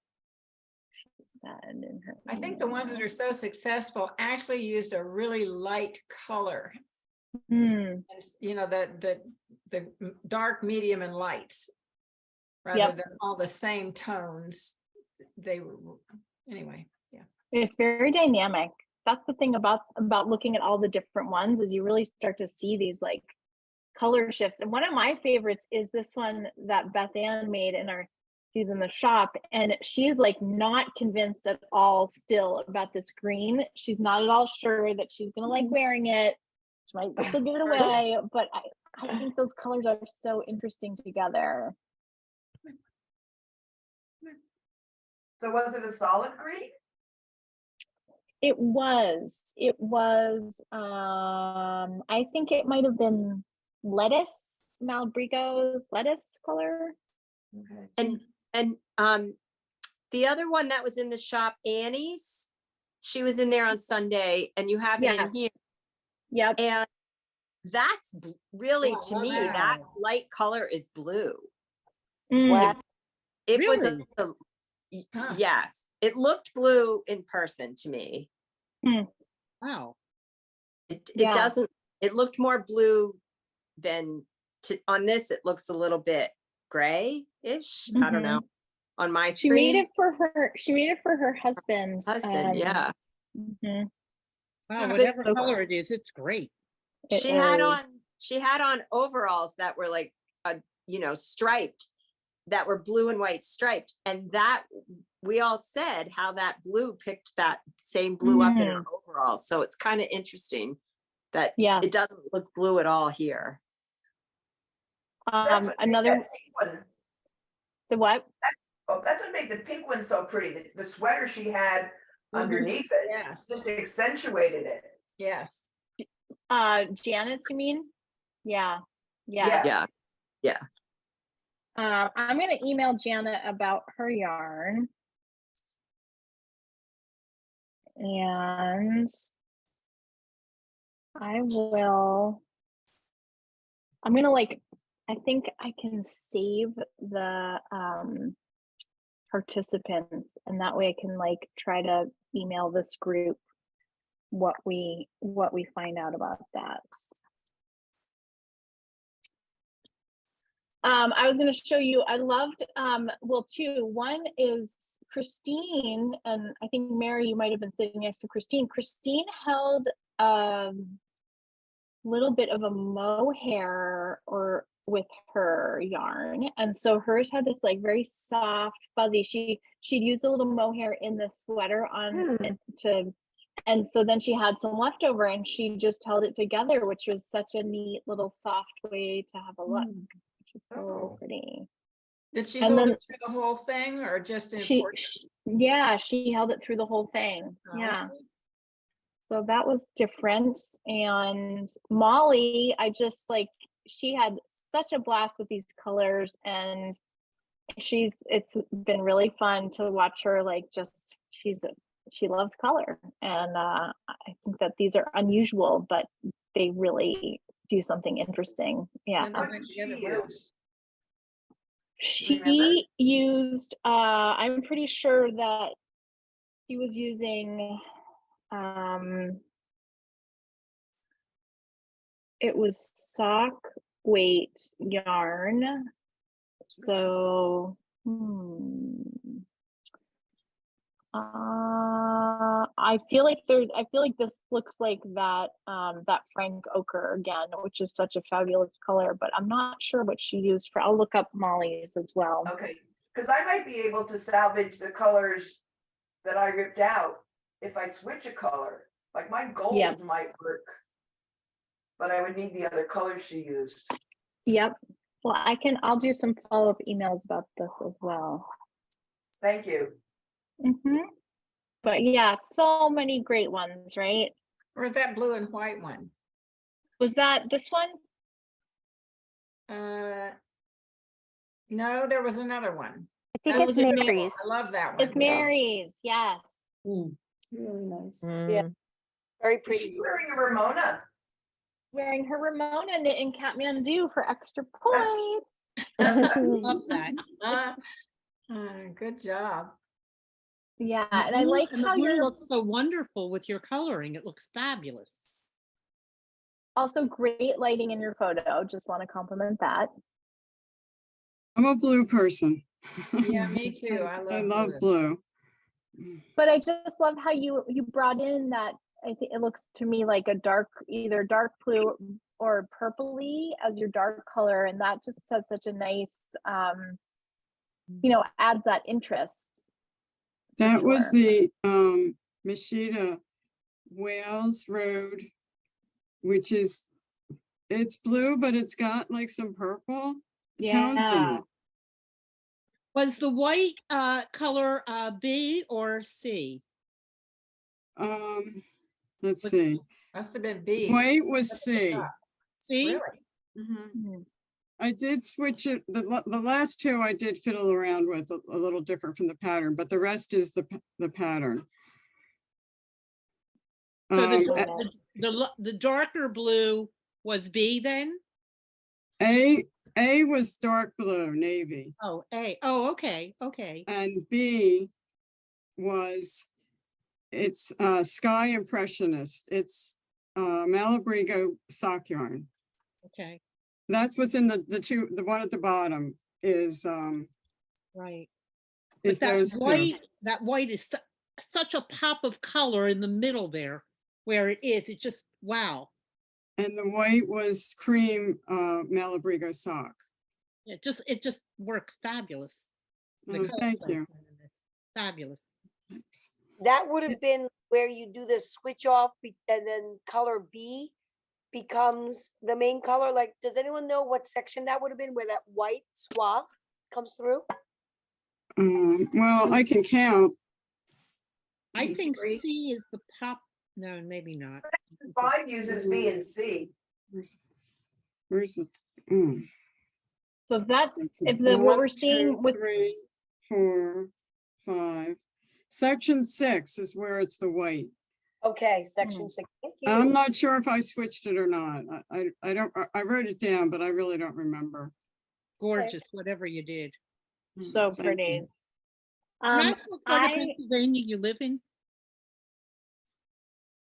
She said in her I think the ones that are so successful actually used a really light color. And, you know, the dark, medium, and lights, rather than all the same tones. They were, anyway, yeah. It's very dynamic. That's the thing about looking at all the different ones, is you really start to see these like color shifts. And one of my favorites is this one that Beth Ann made she's in the shop, and she's like not convinced at all still about this green. She's not at all sure that she's gonna like wearing it. She might still give it away, but I think those colors are so interesting together. So was it a solid green? It was, I think it might have been lettuce, Malbrigo's lettuce color. And the other one that was in the shop, Annie's, she was in there on Sunday, and you have it in here. Yep. And that's really, Oh, to me, wow. that light color is blue. Wow. It Really? was yes, it looked blue in person to me. Wow. It doesn't, it looked more blue than on this. It looks a little bit gray-ish. I don't know. On my screen. She made it for her husband. Yeah. Wow, whatever color it is, it's great. She had on overalls that were like striped, that were blue and white striped, and that we all said how that blue picked that same blue up in her overalls. So it's kind of interesting that it doesn't look blue at all here. Another the what? That's what made the pink one so pretty. The sweater she had underneath it just accentuated it. Yes. Janet, you mean? Yeah. Yeah. I'm gonna email Janet about her yarn. And I'm gonna I think I can save the participants, and that way I can try to email this group what we find out about that. I was going to show you, I loved, two. One is Christine, and I think Mary, you might have been sitting next to Christine. Christine held a little bit of a mohair with her yarn, and so hers had this very soft, fuzzy. She'd used a little mohair in the sweater And so then she had some leftover and she just held it together, which was such a neat little soft way to have a look, which is so pretty. Did she And hold then it through the whole thing or just in she, portions? yeah, she held it through the whole thing. Oh, Yeah. okay. So that was different. And Molly, I just like, she had such a blast with these colors, and it's been really fun to watch her, like, just, she loves color. And I think that these are unusual, but they really do something interesting. Yeah. And what did she use? She used, I'm pretty sure that she was using, it was sock weight yarn. So, I feel like this looks like that, that Frank ochre again, which is such a fabulous color, but I'm not sure what she used for. I'll look up Molly's as well. Okay, because I might be able to salvage the colors that I ripped out if I switch a color. Like my gold might work, but I would need the other colors she used. Yep. Well, I'll do some follow-up emails about this as well. Thank you. But yeah, so many great ones, right? Where's that blue and white one? Was that this one? No, there was another one. I think That it's was adorable. Mary's. I love that one. It's Mary's, yes. Really nice. Yeah, very pretty. She's wearing a Ramona. Wearing her Ramona knit in Kathmandu for extra points. Love that. Good job. Yeah, And and I like the how blue you're looks so wonderful with your coloring. It looks fabulous. also great lighting in your photo. Just want to compliment that. I'm a blue person. Yeah, me too. I love blue. But I just love how you brought in that. I think it looks to me like a either dark blue or purpley as your dark color, and that just has such a nice, adds that interest. That was the Machida Wales Road, which is, it's blue, but it's got like some purple tones in it. Was the white color B or C? Let's see. Must have been B. White was C. C? Really? I did switch it. The last two I did fiddle around with a little different from the pattern, but the rest is the pattern. So the darker blue was B then? A was dark blue, navy. Oh, A. Oh, okay. Okay. And B was, it's Sky Impressionist. It's Malabrigo sock yarn. Okay. That's what's in the one at the bottom is right. Is those that white is such a pop of color in the middle there where it is. It just, wow. And the white was cream Malabrigo sock. It just works fabulous. Oh, thank you. Fabulous. Thanks. That would have been where you do the switch off and then color B becomes the main color. Like, does anyone know what section that would have been where that white swath comes through? Well, I can count. I think C is the pop. No, maybe not. 5 uses B and C. Where's it? So what we're seeing with 3, 4, 5. Section 6 is where it's the white. Okay, section 6. Thank you. I'm not sure if I switched it or not. I don't. I wrote it down, but I really don't remember. Gorgeous, whatever you did. So pretty. Can I ask what part of Pennsylvania you live in?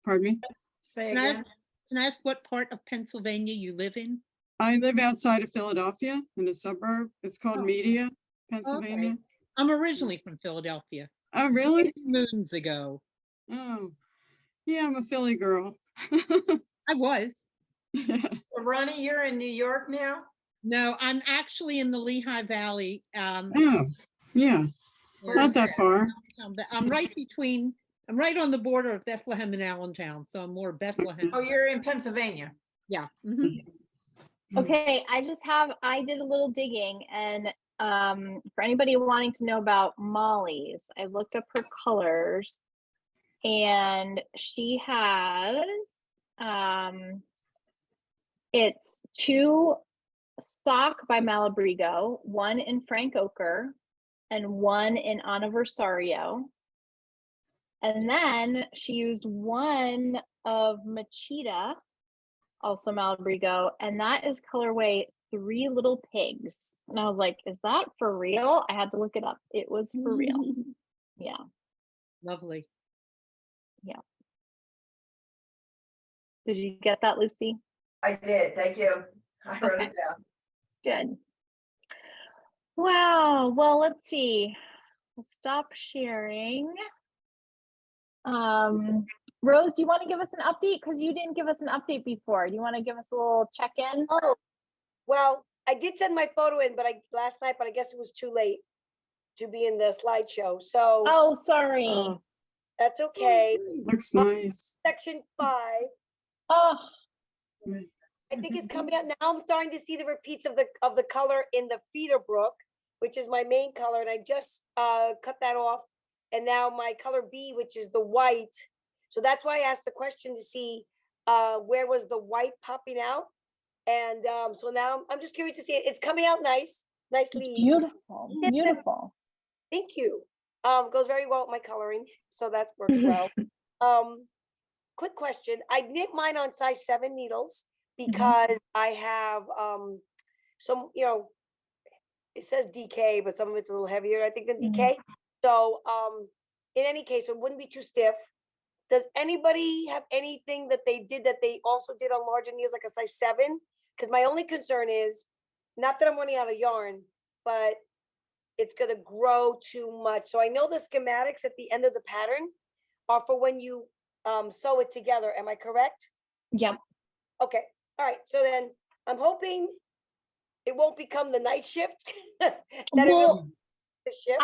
Pardon me? Say again. Can I ask what part of Pennsylvania you live in? I live outside of Philadelphia in a suburb. It's called Media, Pennsylvania. Okay. I'm originally from Philadelphia. Oh, really? 50 moons ago. Oh, yeah, I'm a Philly girl. I was. Ronnie, you're in New York now? No, I'm actually in the Lehigh Valley. Oh, yeah. Not that far. I'm right between I'm right on the border of Bethlehem and Allentown, so I'm more Bethlehem. Oh, you're in Pennsylvania. Yeah. Okay, I did a little digging, and for anybody wanting to know about Molly's, I looked up her colors, and she has it's 2 stock by Malabrigo, 1 in Frank Ochre, and 1 in Anniversario. And then she used 1 of Machida, also Malabrigo, and that is colorway 3 Little Pigs. And I was like, is that for real? I had to look it up. It was for real. Yeah. Lovely. Yeah. Did you get that, Lucy? I did. Thank you. I wrote Okay. it down. Good. Wow. Well, let's see. Let's stop sharing. Rose, do you want to give us an update? Because you didn't give us an update before. Do you want to give us a little check-in? Oh, well, I did send my photo in, but last night, but I guess it was too late to be in the slideshow. So. Oh, sorry. That's okay. Looks nice. Section 5. Oh. I think it's coming out now. I'm starting to see the repeats of the color in the feeder brook, which is my main color, and I just cut that off. And now my color B, which is the white. So that's why I asked the question to see where was the white popping out. And so now I'm just curious to see it. It's coming out nicely. Beautiful, beautiful. Thank you. Goes very well with my coloring, so that works well. Quick question. I knit mine on size 7 needles because I have some, it says DK, but some of it's a little heavier, I think, than DK. So in any case, it wouldn't be too stiff. Does anybody have anything that they did that they also did on larger needles, like a size 7? Because my only concern is, not that I'm running out of yarn, but it's going to grow too much. So I know the schematics at the end of the pattern are for when you sew it together. Am I correct? Yep. Okay. All right. So then I'm hoping it won't become the night shift. That it will the shift.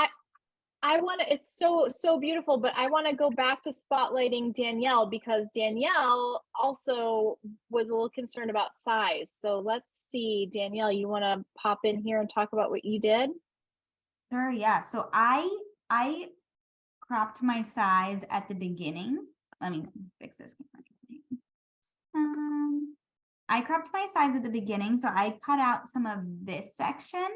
I want to, it's so beautiful, but I want to go back to spotlighting Danielle, because Danielle also was a little concerned about size. So let's see, Danielle, you want to pop in here and talk about what you did? Sure, yeah. So I cropped my size at the beginning. Let me fix this. I cropped my size at the beginning, so I cut out some of this section.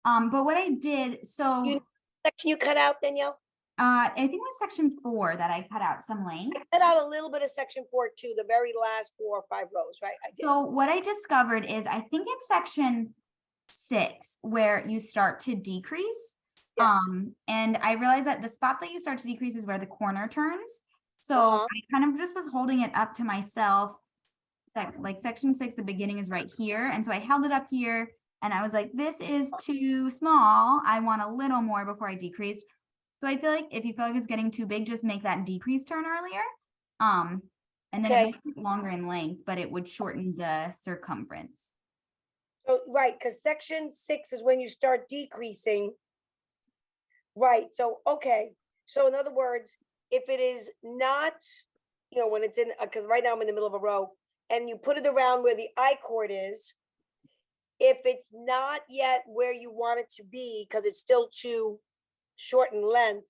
But what I did, so section you cut out, Danielle? I think it was section 4 that I cut out some length. I cut out a little bit of section 4 too, the very last 4 or 5 rows, right? I did. So what I discovered is, I think it's section 6 where you start to decrease. Yes. And I realized that the spot that you start to decrease is where the corner turns. So I kind of just was holding it up to myself. Like section 6, the beginning is right here. And so I held it up here and I was like, this is too small. I want a little more before I decreased. So I feel like if you feel like it's getting too big, just make that decrease turn earlier. And then it might be longer in length, but it would shorten the circumference. So, right, because section 6 is when you start decreasing. Right. So, okay. So in other words, if it is not, when it's in, because right now I'm in the middle of a row, and you put it around where the I cord is, if it's not yet where you want it to be, because it's still too short in length,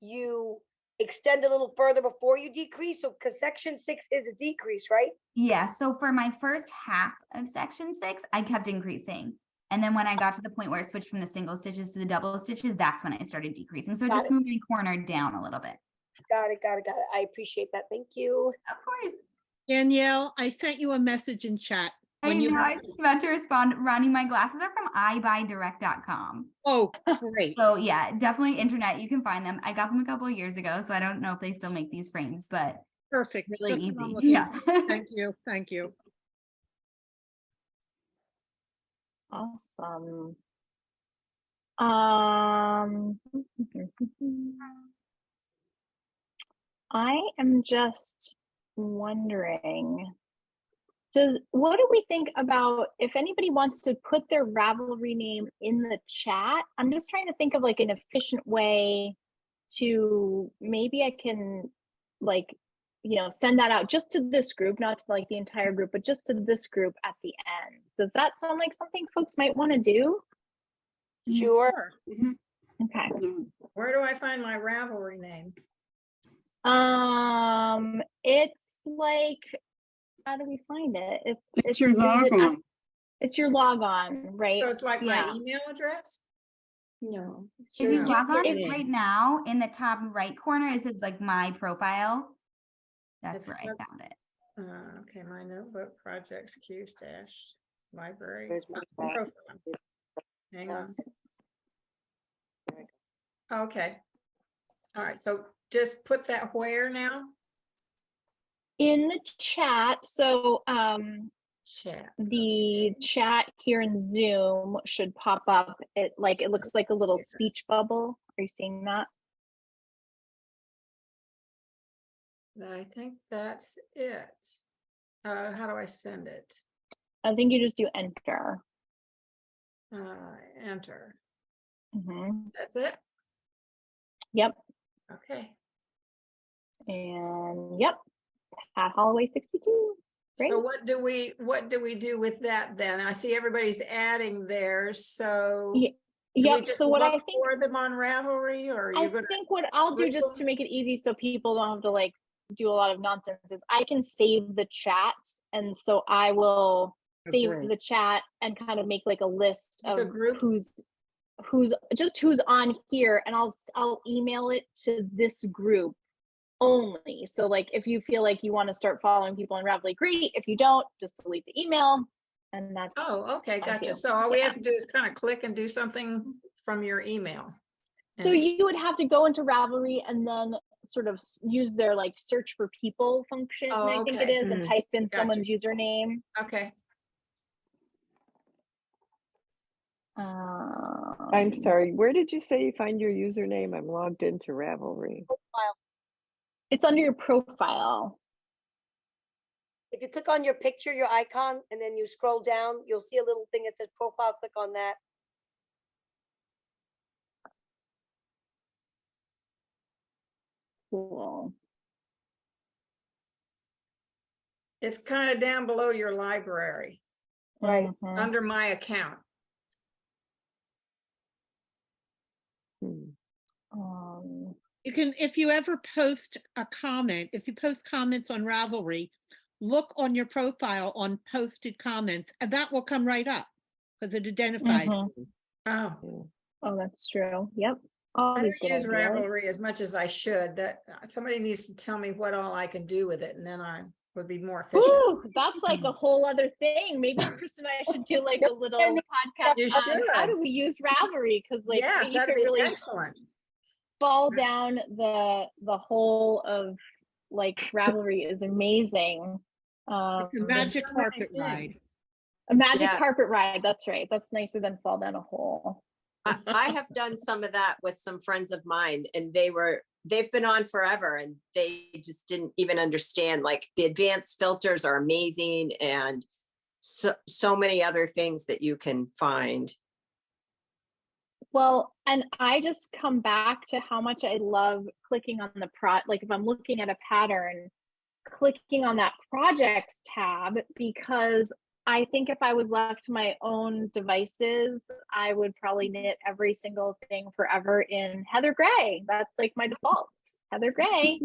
you extend a little further before you decrease. So, because section 6 is a decrease, right? Yeah. So for my first half of section 6, I kept increasing. And then when I got to the point where it switched from the single stitches to the double stitches, that's when I started decreasing. So just moving corner down a little bit. Got it. I appreciate that. Thank you. Of course. Danielle, I sent you a message in chat. I know, I was just about to respond. Ronnie, my glasses are from iBuyDirect.com. Oh, great. So yeah, definitely internet. You can find them. I got them a couple of years ago, so I don't know if they still make these frames, but perfect. Really Just what I'm easy. looking Yeah. for. Thank you. Thank you. Awesome. I am just wondering, what do we think about if anybody wants to put their Ravelry name in the chat? I'm just trying to think of like an efficient way to, maybe I can like, send that out just to this group, not to like the entire group, but just to this group at the end. Does that sound like something folks might want to do? Sure. Okay. Where do I find my Ravelry name? It's like, how do we find it? It's your log on. It's your log on, right? So it's like my email address? No. If you log on right now, in the top right corner, it says like my profile. That's where I found it. Okay, my notebook projects Q stash library. There's my Profile. Hang on. Okay. All right. So just put that where now? In the chat. So chat. The chat here in Zoom should pop up. It looks like a little speech bubble. Are you seeing that? I think that's it. How do I send it? I think you just do enter. Enter. That's it? Yep. Okay. And yep, Pat Holloway 62. Great. So what do we do with that then? I see everybody's adding theirs. So yeah. Just So what I look think for them on Ravelry, or I think what I'll do, just to make it easy so people don't have to like do a lot of nonsense, is I can save the chat, and so I will save the chat and kind of make like a list of who's on here, and I'll email it to this group only. So like if you feel like you want to start following people in Ravelry, great. If you don't, just delete the email, and that's okay, gotcha. So all we have to do is kind of click and do something from your email. So you would have to go into Ravelry and then sort of use their like search for people function, I think it is, and type in someone's username. Okay. I'm sorry, where did you say you find your username? I'm logged into Ravelry. It's under your profile. If you click on your picture, your icon, and then you scroll down, you'll see a little thing that says profile. Click on that. Cool. It's kind of down below your library. Right. Under my account. You can, if you ever post a comment, if you post comments on Ravelry, look on your profile on posted comments, and that will come right up because it identifies you. Oh, that's true. Yep. I don't use Ravelry as much as I should. That somebody needs to tell me what all I can do with it, and then I would be more efficient. Ooh, that's like a whole other thing. Maybe Chris and I should do like a little podcast on how do we use Ravelry, because like yes, you that'd can be really excellent. Fall down the whole of like Ravelry is amazing. It's a magic carpet ride. A magic carpet ride. That's right. That's nicer than fall down a hole. I have done some of that with some friends of mine, and they've been on forever, and they just didn't even understand, like the advanced filters are amazing, and so many other things that you can find. Well, and I just come back to how much I love clicking on the like if I'm looking at a pattern, clicking on that projects tab, because I think if I was left to my own devices, I would probably knit every single thing forever in Heather Gray. That's like my default, Heather Gray.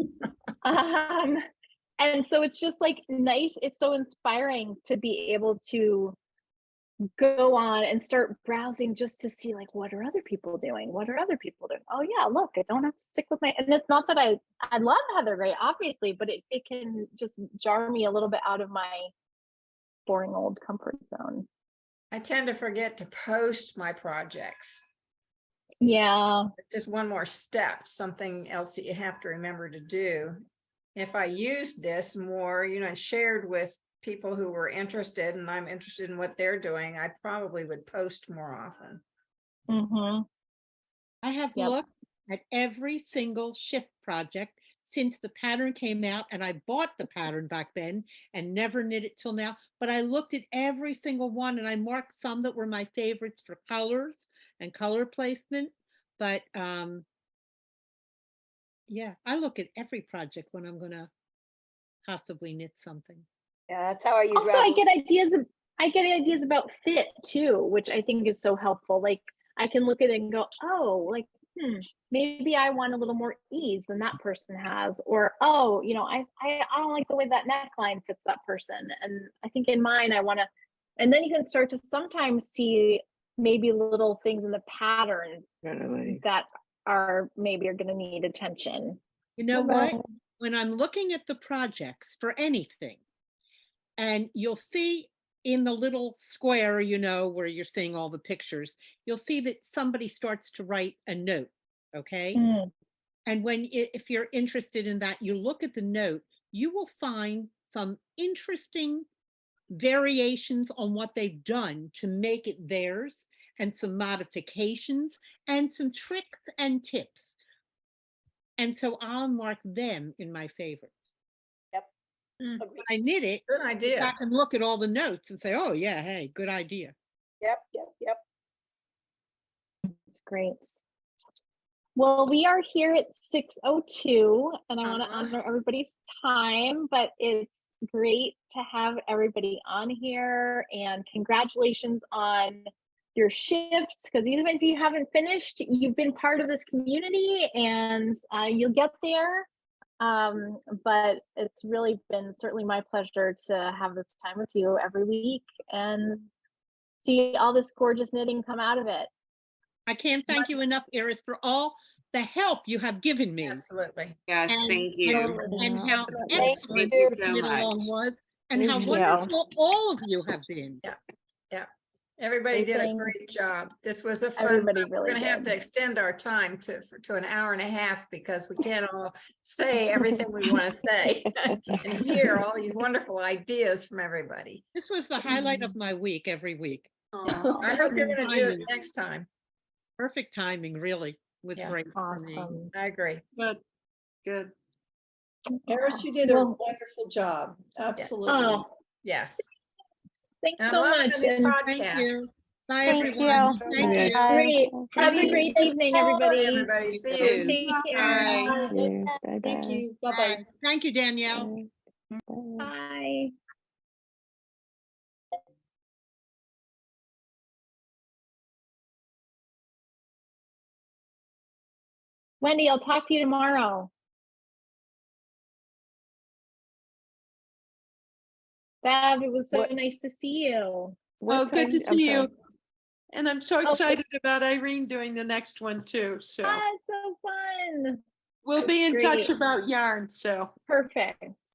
And so it's just like nice. It's so inspiring to be able to go on and start browsing just to see like, what are other people doing? What are other people doing? Oh yeah, look, I don't have to stick with my, and it's not that I love Heather Gray, obviously, but it can just jar me a little bit out of my boring old comfort zone. I tend to forget to post my projects. Yeah. Just one more step, something else that you have to remember to do. If I used this more, and shared with people who were interested, and I'm interested in what they're doing, I probably would post more often. I have looked at every single Shift project since the pattern came out, and I bought the pattern back then and never knit it till now, but I looked at every single one and I marked some that were my favorites for colors and color placement, but Yeah, I look at every project when I'm gonna possibly knit something. Yeah, that's how I use Also, I Ravelry. get ideas about fit too, which I think is so helpful. Like I can look at it and go, oh, like, maybe I want a little more ease than that person has, or oh, you know, I don't like the way that neckline fits that person, and I think in mine I want to, and then you can start to sometimes see maybe little things in the pattern that are going to need attention. You know what? When I'm looking at the projects for anything, and you'll see in the little square, you know, where you're seeing all the pictures, you'll see that somebody starts to write a note, okay? And if you're interested in that, you look at the note, you will find some interesting variations on what they've done to make it theirs, and some modifications and some tricks and tips. And so I'll mark them in my favorites. Yep. When I knit it, Good idea. I can look at all the notes and say, oh yeah, hey, good idea. Yep. It's great. Well, we are here at 6:02, and I want to honor everybody's time, but it's great to have everybody on here, and congratulations on your shifts, because even if you haven't finished, you've been part of this community, and you'll get there. But it's really been certainly my pleasure to have this time with you every week and see all this gorgeous knitting come out of it. I can't thank you enough, Iris, for all the help you have given me. Absolutely. Yes, thank you. And how Thank excellent you this so knit along much. was, and how Thank you. wonderful all of you have been. Yeah. Everybody did a Everything- great job. This was a fun, Everybody we're really gonna have did. to extend our time to an hour and a half because we can't all say everything we want to say and hear all these wonderful ideas from everybody. This was the highlight of my week every week. I hope you're gonna do it next time. Perfect timing, really, was Yeah. great for me. I agree. Good. Eris, you did a wonderful job. Absolutely. Oh, Yes. thanks And I'm so loving much. the new And Thank podcast. you. Bye, Thank everyone. you. Thank you. great. Have a great evening, everybody. Everybody, see you. Take care. Bye. Thank you. Bye-bye. Bye. Thank you, Danielle. Bye. Wendy, I'll talk to you tomorrow. Bev, it was so nice to see you. Oh, good to see you. And I'm so excited about Irene doing the next one too. So Ah, it's so fun. we'll be in That's touch great. about yarn. So Perfect.